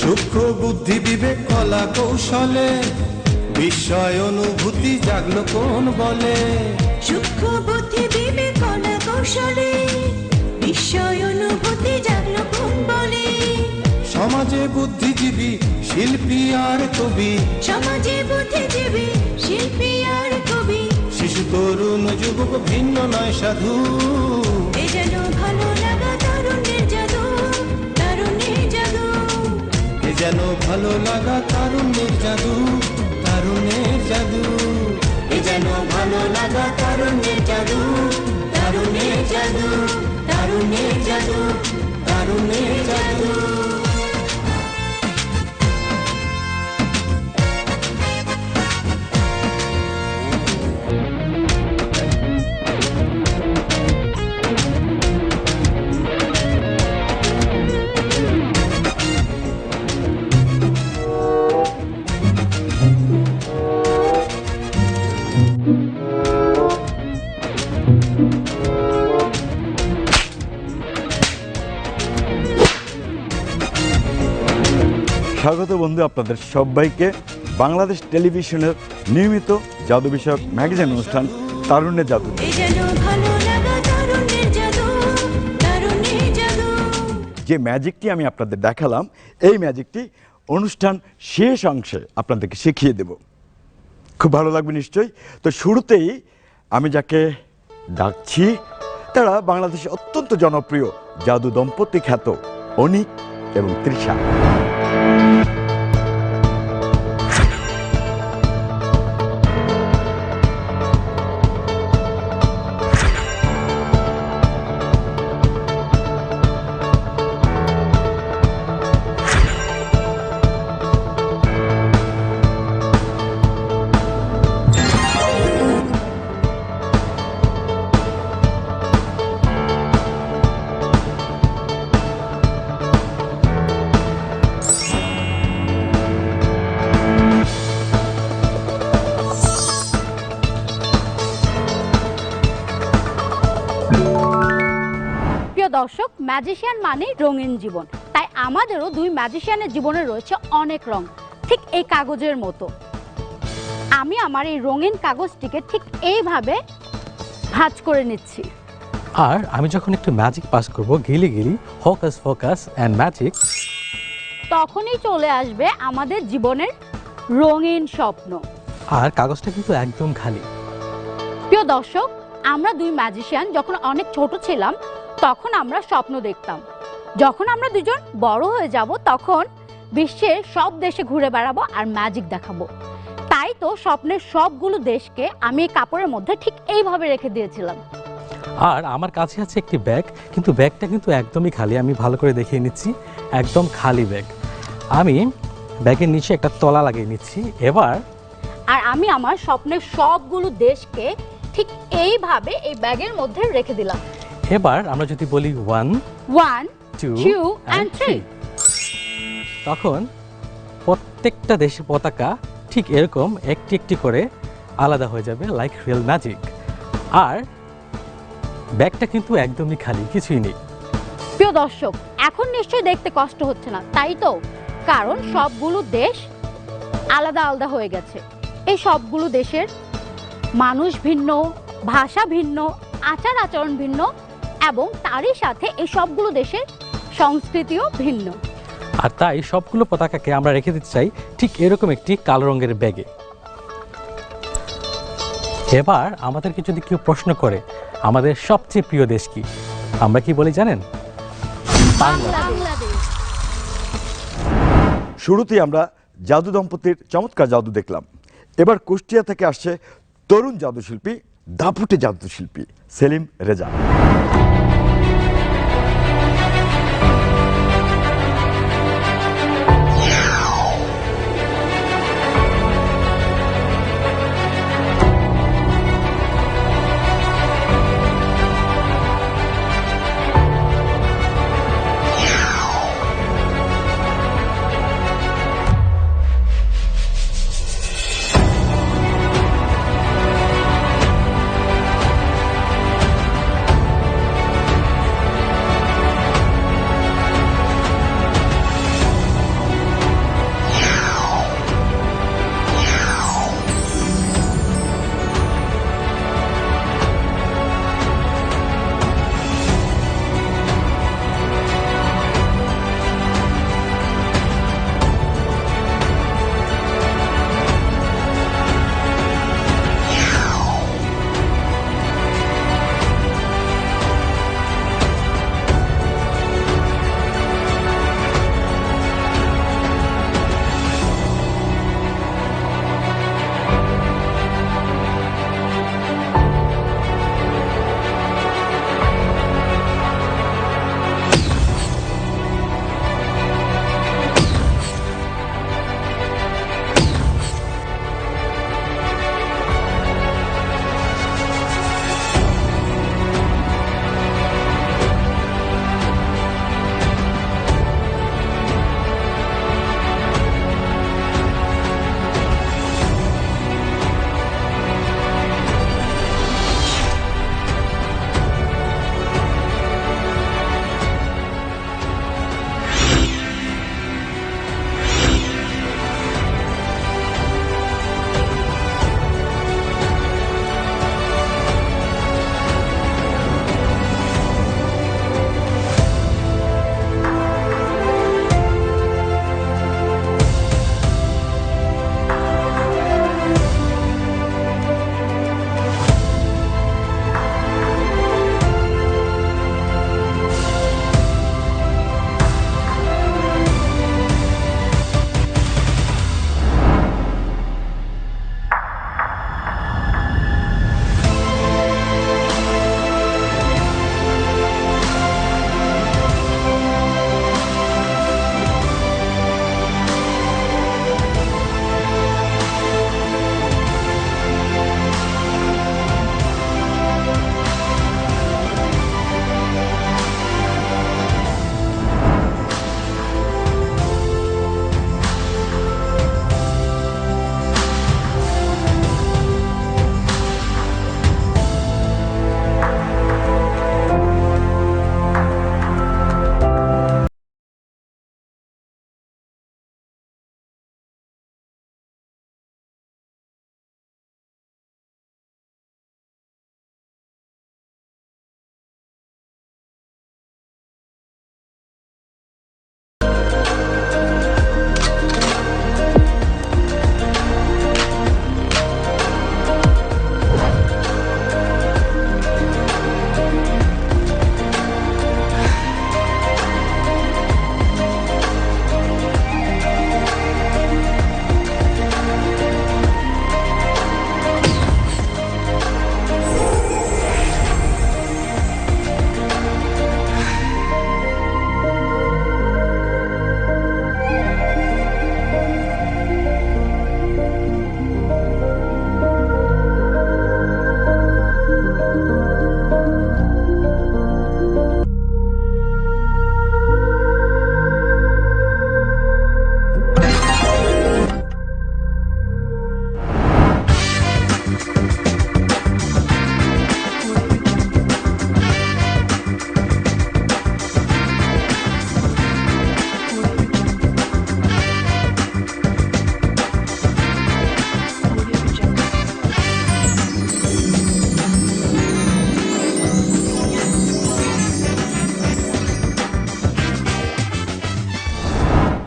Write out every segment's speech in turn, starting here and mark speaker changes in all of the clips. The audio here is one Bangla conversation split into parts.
Speaker 1: সূক্ষ্ম বুদ্ধি বিবেক কলা কৌশলে বিস্ময় অনুভূতি জাগলো কোন বলে।
Speaker 2: সূক্ষ্ম বুদ্ধি বিবেক কলা কৌশলে বিস্ময় অনুভূতি জাগলো কোন বলে।
Speaker 1: সমাজে বুদ্ধিজীবী শিল্পী আর কবি,
Speaker 2: সমাজে বুদ্ধিজীবী শিল্পী আর কবি,
Speaker 1: শিশু তরুণ যুবক ভিন্ন নয় সাধু।
Speaker 2: এ যেন ভালো লাগা তারুণ্যের জাদু, তারুণ্যের জাদু।
Speaker 1: এ যেন ভালো লাগা তারুণ্যের জাদু, তারুণ্যের জাদু। এ যেন ভালো লাগা তারুণ্যের জাদু, তারুণ্যের জাদু, তারুণ্যের জাদু, তারুণ্যের জাদু।
Speaker 3: স্বাগত বন্ধু আপনাদের সবাইকে বাংলাদেশ টেলিভিশনের নিয়মিত জাদু বিষয়ক ম্যাগাজিন অনুষ্ঠান তারুণ্যের জাদু।
Speaker 2: এ যেন ভালো লাগা তারুণ্যের জাদু, তারুণ্যের জাদু।
Speaker 3: যে ম্যাজিকটি আমি আপনাদের দেখালাম, এই ম্যাজিকটি অনুষ্ঠান শেষ অংশে আপনাদেরকে শিখিয়ে দেব। খুব ভালো লাগবে নিশ্চয়ই। তো শুরুতেই আমি যাকে ডাকছি তারা বাংলাদেশে অত্যন্ত জনপ্রিয় জাদু দম্পতি খ্যাত অনিক এবং তৃষা।
Speaker 4: দর্শক, ম্যাজিশিয়ান মানেই রঙিন জীবন, তাই আমাদেরও দুই ম্যাজিশিয়ানের জীবনে রয়েছে অনেক রং, ঠিক এই কাগজের মতো। আমি আমার এই রঙিন কাগজটিকে ঠিক এইভাবে ভাঁজ করে নিচ্ছি।
Speaker 5: আর আমি যখন একটু ম্যাজিক পাস করব, গিলি গিলি হোকাস ফোকাস অ্যান্ড ম্যাজিক,
Speaker 4: তখনই চলে আসবে আমাদের জীবনের রঙিন স্বপ্ন।
Speaker 5: আর কাগজটা কিন্তু একদম খালি।
Speaker 4: প্রিয় দর্শক, আমরা দুই ম্যাজিশিয়ান যখন অনেক ছোট ছিলাম তখন আমরা স্বপ্ন দেখতাম, যখন আমরা দুজন বড় হয়ে যাব তখন বিশ্বের সব দেশে ঘুরে বেড়াবো আর ম্যাজিক দেখাবো। তাই তো স্বপ্নের সবগুলো দেশকে আমি এই কাপড়ের মধ্যে ঠিক এইভাবে রেখে দিয়েছিলাম।
Speaker 5: আর আমার কাছে আছে একটি ব্যাগ, কিন্তু ব্যাগটা কিন্তু একদমই খালি। আমি ভালো করে দেখিয়ে নিচ্ছি, একদম খালি ব্যাগ। আমি ব্যাগের নিচে একটা তলা লাগিয়ে নিচ্ছি এবার।
Speaker 4: আর আমি আমার স্বপ্নের সবগুলো দেশকে ঠিক এইভাবে এই ব্যাগের মধ্যে রেখে দিলাম।
Speaker 5: এবার আমরা যদি বলি 1
Speaker 4: 2 and 3,
Speaker 5: তখন প্রত্যেকটা দেশের পতাকা ঠিক এরকম একটি একটি করে আলাদা হয়ে যাবে, লাইক রিয়েল ম্যাজিক। আর ব্যাগটা কিন্তু একদমই খালি, কিছুই নেই।
Speaker 4: প্রিয় দর্শক, এখন নিশ্চয়ই দেখতে কষ্ট হচ্ছে না, তাই তো? কারণ সবগুলো দেশ আলাদা আলাদা হয়ে গেছে। এই সবগুলো দেশের মানুষ ভিন্ন, ভাষা ভিন্ন, আচার আচরণ ভিন্ন, এবং তারই সাথে এই সবগুলো দেশের সংস্কৃতিও ভিন্ন।
Speaker 5: আর তাই সবগুলো পতাকাকে আমরা রেখে দিতে চাই ঠিক এরকম একটি কালো রঙের ব্যাগে। এবার আমাদেরকে যদি কেউ প্রশ্ন করে আমাদের সবচেয়ে প্রিয় দেশ কি, আমরা কি বলি জানেন?
Speaker 4: বাংলাদেশ।
Speaker 3: শুরুতেই আমরা জাদু দম্পতির চমৎকার জাদু দেখলাম। এবার কুষ্টিয়া থেকে আসছে তরুণ জাদুশিল্পী, দাপুটে জাদুশিল্পী সেলিম রেজা।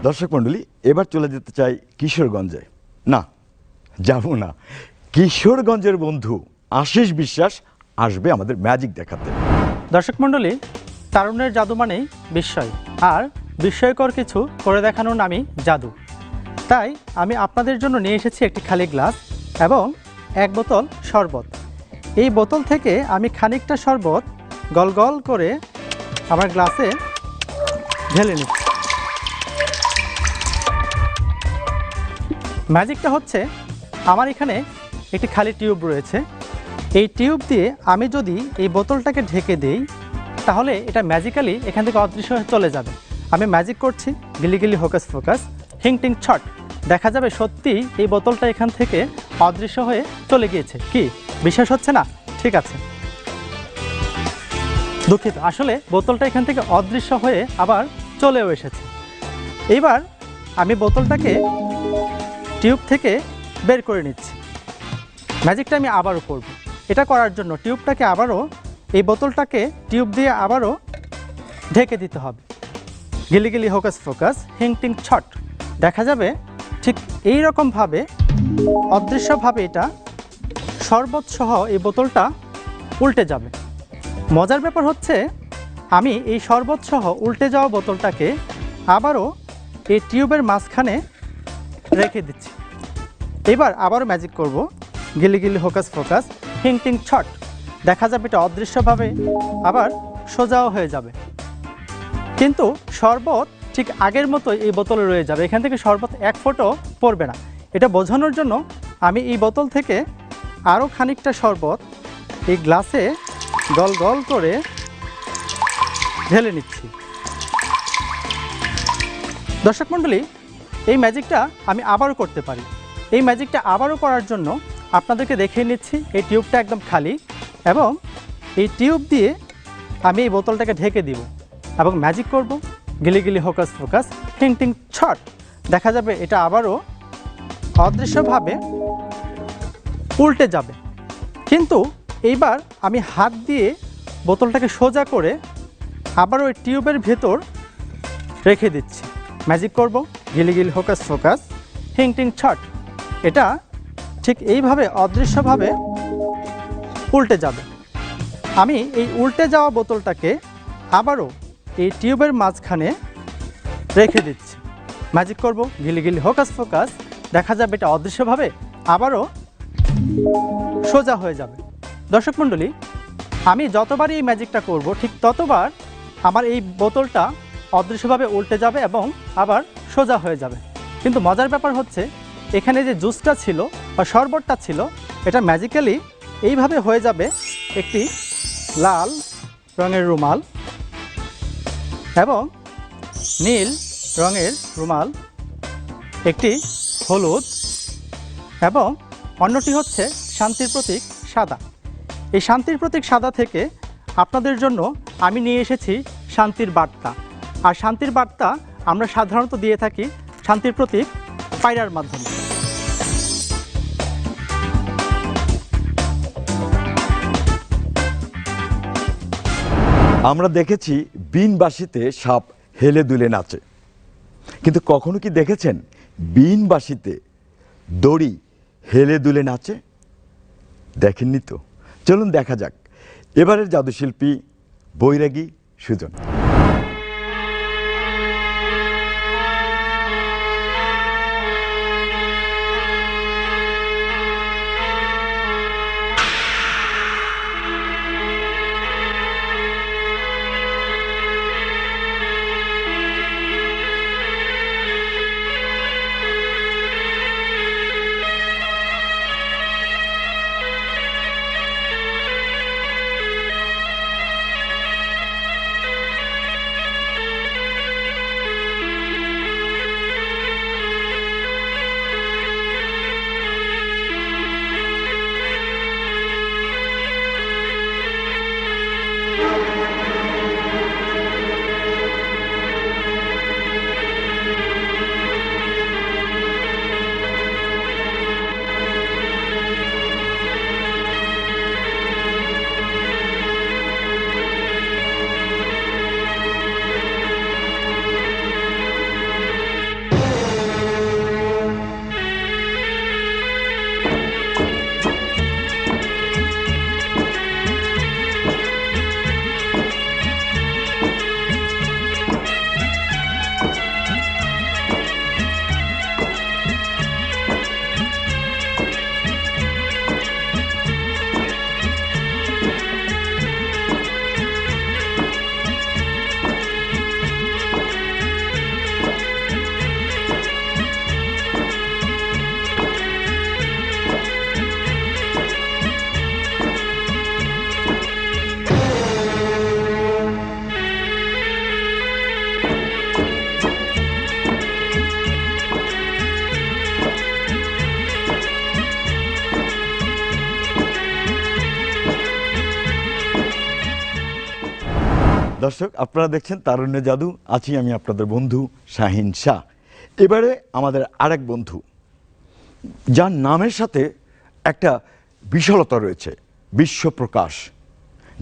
Speaker 3: দর্শক মণ্ডলী, এবার চলে যেতে চাই কিশোরগঞ্জে। না, যাব না। কিশোরগঞ্জের বন্ধু আশিস বিশ্বাস আসবে আমাদের ম্যাজিক দেখাতে।
Speaker 6: দর্শক মণ্ডলী, তারুণ্যের জাদু মানেই বিস্ময়, আর বিস্ময়কর কিছু করে দেখানোর নামই জাদু। তাই আমি আপনাদের জন্য নিয়ে এসেছি একটি খালি গ্লাস এবং এক বোতল শরবত। এই বোতল থেকে আমি খানিকটা শরবত গল গল করে আমার গ্লাসে ঢেলে নিচ্ছি। ম্যাজিকটা হচ্ছে, আমার এখানে একটি খালি টিউব রয়েছে। এই টিউব দিয়ে আমি যদি এই বোতলটাকে ঢেকে দিই, তাহলে এটা ম্যাজিক্যালি এখান থেকে অদৃশ্য হয়ে চলে যাবে। আমি ম্যাজিক করছি, গিলি গিলি হোকাস ফোকাস, হিং টিং ছট। দেখা যাবে সত্যি এই বোতলটা এখান থেকে অদৃশ্য হয়ে চলে গিয়েছে। কি বিশ্বাস হচ্ছে না? ঠিক আছে, দুঃখিত, আসলে বোতলটা এখান থেকে অদৃশ্য হয়ে আবার চলেও এসেছে। এইবার আমি বোতলটাকে টিউব থেকে বের করে নিচ্ছি। ম্যাজিকটা আমি আবারও করব। এটা করার জন্য টিউবটাকে আবারও, এই বোতলটাকে টিউব দিয়ে আবারও ঢেকে দিতে হবে। গিলি গিলি হোকাস ফোকাস, হিং টিং ছট। দেখা যাবে ঠিক এই রকমভাবে অদৃশ্যভাবে এটা শরবত সহ এই বোতলটা উল্টে যাবে। মজার ব্যাপার হচ্ছে, আমি এই শরবত সহ উল্টে যাওয়া বোতলটাকে আবারও এই টিউবের মাঝখানে রেখে দিচ্ছি। এবার আবারও ম্যাজিক করব, গিলি গিলি হোকাস ফোকাস, হিং টিং ছট। দেখা যাবে এটা অদৃশ্যভাবে আবার সোজাও হয়ে যাবে, কিন্তু শরবত ঠিক আগের মতো এই বোতলে রয়ে যাবে। এখান থেকে শরবত এক ফোঁটাও পড়বে না। এটা বোঝানোর জন্য আমি এই বোতল থেকে আরও খানিকটা শরবত এই গ্লাসে গল গল করে ঢেলে নিচ্ছি। দর্শক মণ্ডলী, এই ম্যাজিকটা আমি আবারও করতে পারি। এই ম্যাজিকটা আবারও করার জন্য আপনাদেরকে দেখিয়ে নিচ্ছি। এই টিউবটা একদম খালি এবং এই টিউব দিয়ে আমি এই বোতলটাকে ঢেকে দিব এবং ম্যাজিক করব, গিলি গিলি হোকাস ফোকাস, হিং টিং ছট। দেখা যাবে এটা আবারও অদৃশ্যভাবে উল্টে যাবে, কিন্তু এইবার আমি হাত দিয়ে বোতলটাকে সোজা করে আবারও ওই টিউবের ভেতর রেখে দিচ্ছি। ম্যাজিক করব, গিলি গিলি হোকাস ফোকাস, হিং টিং ছট। এটা ঠিক এইভাবে অদৃশ্যভাবে উল্টে যাবে। আমি এই উল্টে যাওয়া বোতলটাকে আবারও এই টিউবের মাঝখানে রেখে দিচ্ছি। ম্যাজিক করব, গিলি গিলি হোকাস ফোকাস। দেখা যাবে এটা অদৃশ্যভাবে আবারও সোজা হয়ে যাবে। দর্শক মণ্ডলী, আমি যতবারই এই ম্যাজিকটা করব, ঠিক ততবার আমার এই বোতলটা অদৃশ্যভাবে উল্টে যাবে এবং আবার সোজা হয়ে যাবে। কিন্তু মজার ব্যাপার হচ্ছে, এখানে যে জুসটা ছিল বা শরবতটা ছিল, এটা ম্যাজিক্যালি এইভাবে হয়ে যাবে একটি লাল রঙের রুমাল এবং নীল রঙের রুমাল, একটি হলুদ এবং অন্যটি হচ্ছে শান্তির প্রতীক সাদা। এই শান্তির প্রতীক সাদা থেকে আপনাদের জন্য আমি নিয়ে এসেছি শান্তির বার্তা। আর শান্তির বার্তা আমরা সাধারণত দিয়ে থাকি শান্তির প্রতীক পায়রার মাধ্যমে।
Speaker 3: আমরা দেখেছি বিনবাসীতে সাপ হেলে দুলে নাচে, কিন্তু কখনো কি দেখেছেন বিনবাসীতে দড়ি হেলে দুলে নাচে? দেখেননি তো? চলুন দেখা যাক এবারের জাদুশিল্পী বৈরাগী সুজন। দর্শক, আপনারা দেখছেন তারুণ্য জাদু, আছি আমি আপনাদের বন্ধু শাহিন শাহ। এবারে আমাদের আরেক বন্ধু, যার নামের সাথে একটা বিশালতা রয়েছে, বিশ্বপ্রকাশ।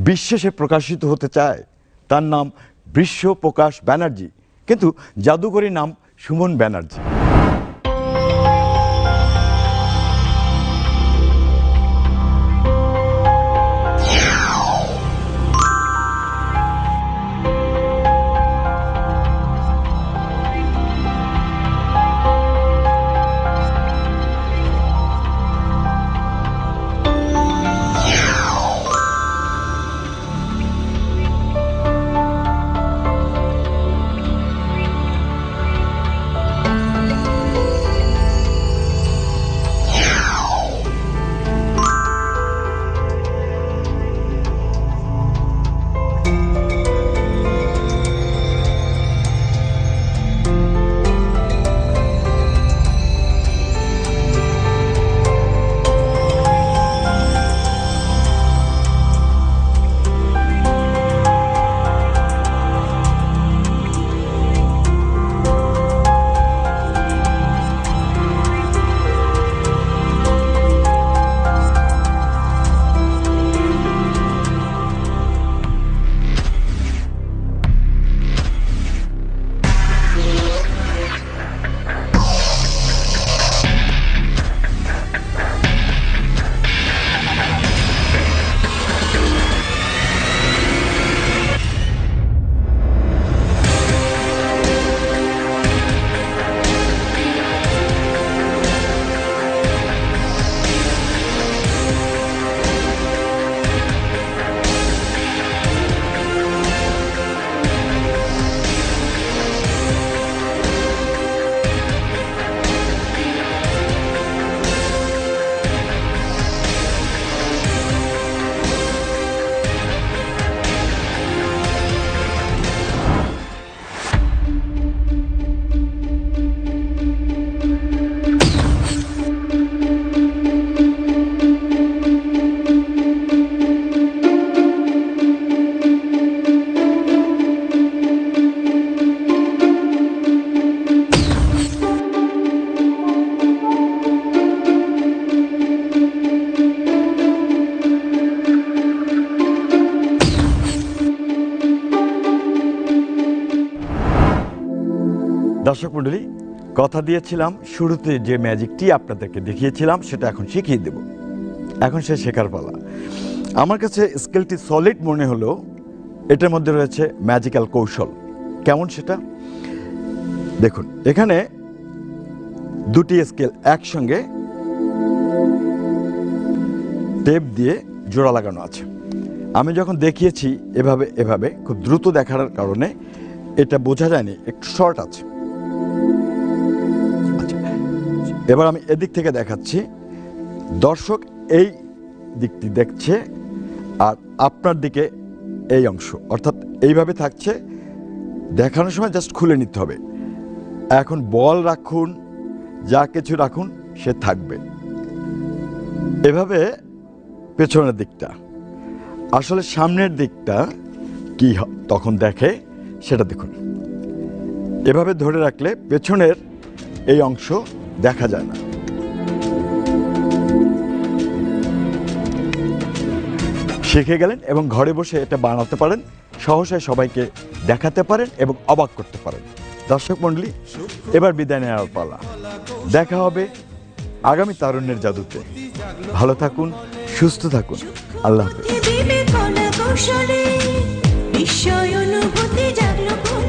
Speaker 3: বিশ্বে সে প্রকাশিত হতে চায়, তার নাম বিশ্বপ্রকাশ ব্যানার্জি, কিন্তু জাদুকরী নাম সুমন ব্যানার্জি। দর্শক মণ্ডলী, কথা দিয়েছিলাম শুরুতে যে ম্যাজিকটি আপনাদেরকে দেখিয়েছিলাম সেটা এখন শিখিয়ে দেব। এখন সে শেখার পালা। আমার কাছে স্কেলটি সলিড মনে হলো, এটার মধ্যে রয়েছে ম্যাজিক্যাল কৌশল। কেমন সেটা দেখুন। এখানে দুটি স্কেল একসঙ্গে টেপ দিয়ে জোড়া লাগানো আছে। আমি যখন দেখিয়েছি এভাবে এভাবে খুব দ্রুত দেখার কারণে এটা বোঝা যায়নি, একটু শর্ট আছে। এবার আমি এদিক থেকে দেখাচ্ছি, দর্শক এই দিকটি দেখছে আর আপনার দিকে এই অংশ, অর্থাৎ এইভাবে থাকছে। দেখানোর সময় জাস্ট খুলে নিতে হবে। এখন বল রাখুন, যা কিছু রাখুন, সে থাকবে। এভাবে পেছনের দিকটা, আসলে সামনের দিকটা কি তখন দেখে সেটা দেখুন। এভাবে ধরে রাখলে পেছনের এই অংশ দেখা যায় না। শিখে গেলেন এবং ঘরে বসে এটা বানাতে পারেন, সহসায় সবাইকে দেখাতে পারেন এবং অবাক করতে পারেন। দর্শক মণ্ডলী, এবার বিদায় নেওয়ার পালা। দেখা হবে আগামী তারুণ্যের জাদুতে। ভালো থাকুন, সুস্থ থাকুন। আল্লাহ হাফেজ।
Speaker 2: বিবেক কলা কৌশলে বিস্ময় অনুভূতি জাগলো কোন